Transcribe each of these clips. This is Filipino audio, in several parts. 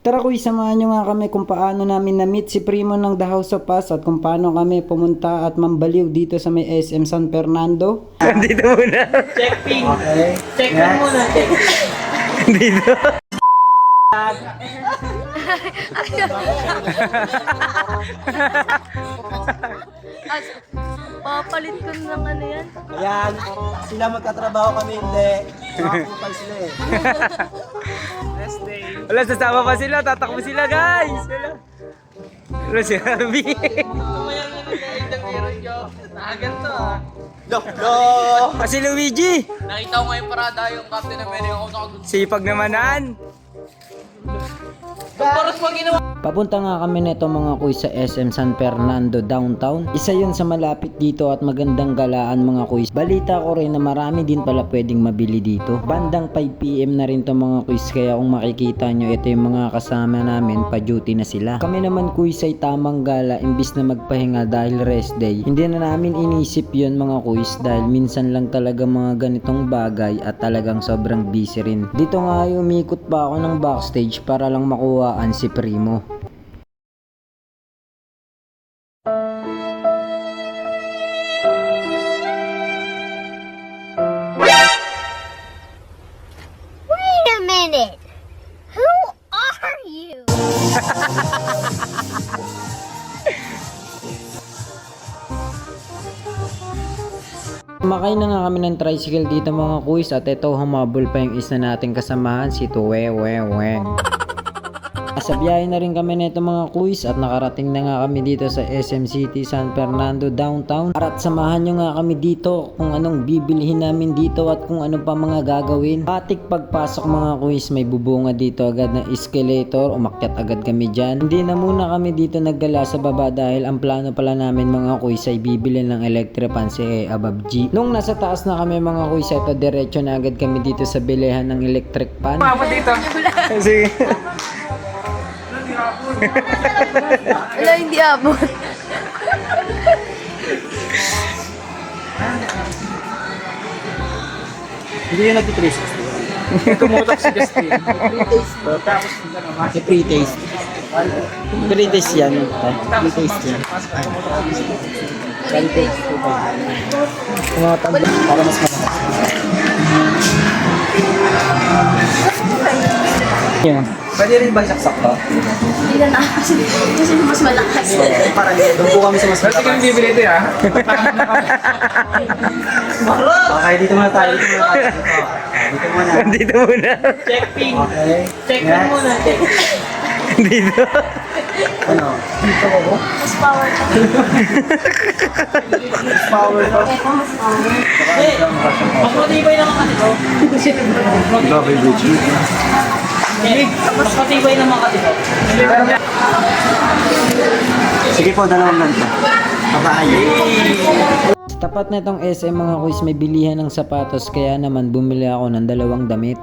Tara kuy, samahan nyo nga kami kung paano namin na-meet si Primo ng The House of Us at kung paano kami pumunta at mambaliw dito sa may SM San Fernando. Dito muna. Check ping. Okay. Check ping muna. Check. Dito. Papalit ko ng ano yan. Ayan. Sila magkatrabaho kami hindi. Makakupal sila eh. Rest day. Wala, sasama pa sila. Tatakbo sila, guys. Wala si Harvey. Nakaganto ah. Si Luigi. Nakita ko ngayon parada yung Captain America ako nakagunto. Sipag namanan. Paros mo ginawa. Papunta nga kami nito mga kuy sa SM San Fernando downtown. Isa yun sa malapit dito at magandang galaan mga kuy. Balita ko rin na marami din pala pwedeng mabili dito. Bandang 5 PM na rin to mga kuy, kaya kung makikita nyo, ito yung mga kasama namin, pa-duty na sila. Kami naman kuy ay tamang gala imbis na magpahinga dahil rest day. Hindi na namin inisip yun mga kuy dahil minsan lang talaga mga ganitong bagay at talagang sobrang busy rin. Dito nga umikot pa ako ng backstage para lang makuhaan si Primo. Wait a minute. Who are you? Makay na nga kami ng tricycle dito mga kuys at ito humabol pa yung isa nating kasamahan si Tuweweweng. Sa biyahe na rin kami nito mga kuys at nakarating na nga kami dito sa SM City San Fernando downtown. At samahan nyo nga kami dito kung anong bibilhin namin dito at kung ano pa mga gagawin. Patik pagpasok mga kuys, may bubunga dito agad na escalator, umakyat agad kami dyan. Hindi na muna kami dito naggala sa baba dahil ang plano pala namin mga kuys ay bibili ng electric fan si Abab G. Nung nasa taas na kami mga kuys, ito diretso na agad kami dito sa bilihan ng electric fan. Mama dito. Sige. Wala, hindi abot. Hindi yung nag-360. Tumutok si Justin. Tapos si pre-taste. Pre-taste yan. Pre-taste yan. Pre-taste. Mga tablo para mas malakas. Yan. Pwede rin ba saksak to? Hindi na kasi mas malakas. Parang doon po kami sa mas malakas. Sige, bibili ito ya. Okay, dito muna tayo. Dito muna. Dito muna. Check ping. Okay. Check ping muna. Check. Dito. Ano? Dito ko. Mas power pa. Power to. Ito mas power. Mas matibay naman kasi to. Grabe, bitch. Mas matibay naman kasi to. Sige po, dalawang lang to. Kabahay. Tapat na itong SM mga kuys, may bilihan ng sapatos kaya naman bumili ako ng dalawang damit.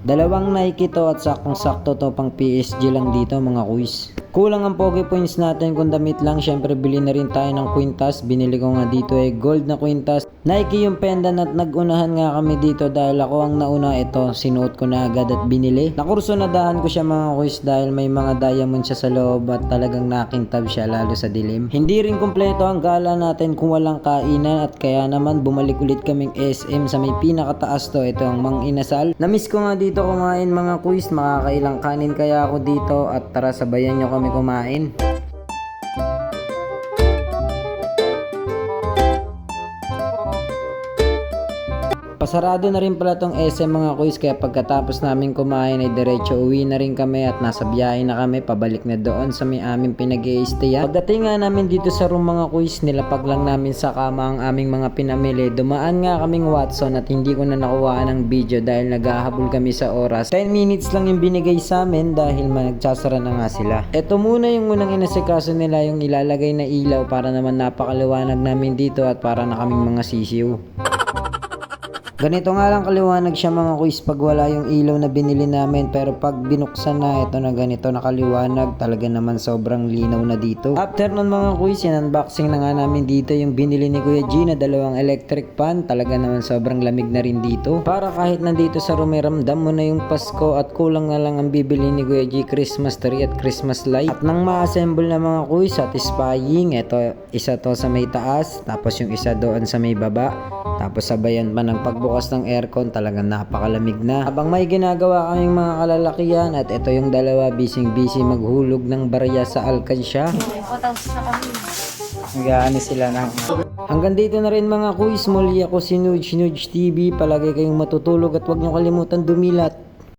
Dalawang Nike to at saktong-sakto to pang PSG lang dito mga kuys. Kulang ang pogi points natin kung damit lang, syempre bili na rin tayo ng kwintas. Binili ko nga dito gold na kwintas. Nike yung pendant at nagunahan nga kami dito dahil ako ang nauna, ito sinuot ko na agad at binili. Nakurso na dahan ko siya mga kuys dahil may mga diamond siya sa loob at talagang nakintab siya lalo sa dilim. Hindi rin kumpleto ang gala natin kung walang kainan at kaya naman bumalik ulit kaming SM sa may pinakataas to, ito ang Mang Inasal. Namiss ko nga dito kumain mga kuys, makakailang kanin kaya ako dito at tara sabayan nyo kami kumain. Pasarado na rin pala tong SM mga kuys, kaya pagkatapos namin kumain ay diretso uwi na rin kami at nasa biyahe na kami pabalik na doon sa may aming pinag-i-stayan. Pagdating nga namin dito sa room mga kuys, nilapag lang namin sa kama ang aming mga pinamili. Dumaan nga kaming Watson at hindi ko na nakuha ng video dahil naghahabol kami sa oras. 10 minutes lang yung binigay sa amin dahil magsasara na nga sila. Ito muna yung unang inasikaso nila, yung ilalagay na ilaw para naman napakaliwanag namin dito at para na kaming mga sisiw. Ganito nga lang kaliwanag siya mga kuys pag wala yung ilaw na binili namin, pero pag binuksan na ito na ganito nakaliwanag, talaga naman sobrang linaw na dito. After nun mga kuys, unboxing na nga namin dito yung binili ni Kuya G na dalawang electric fan. Talaga naman sobrang lamig na rin dito. Para kahit nandito sa room, ramdam mo na yung Pasko at kulang na lang ang bibili ni Kuya G, Christmas tree at Christmas light. At nang ma-assemble na mga kuys, satisfying. Ito, isa to sa may taas, tapos yung isa doon sa may baba. Tapos sabayan pa ng pagbukas ng aircon, talagang napakalamig na. Habang may ginagawa kaming mga kalalakihan, at ito yung dalawa busy maghulog ng barya sa alkansya. Nag-ano sila ng... Hanggang dito na rin mga kuys, muli ako si Nuge TV. Palagi kayong matutulog at huwag nyo kalimutan dumilat.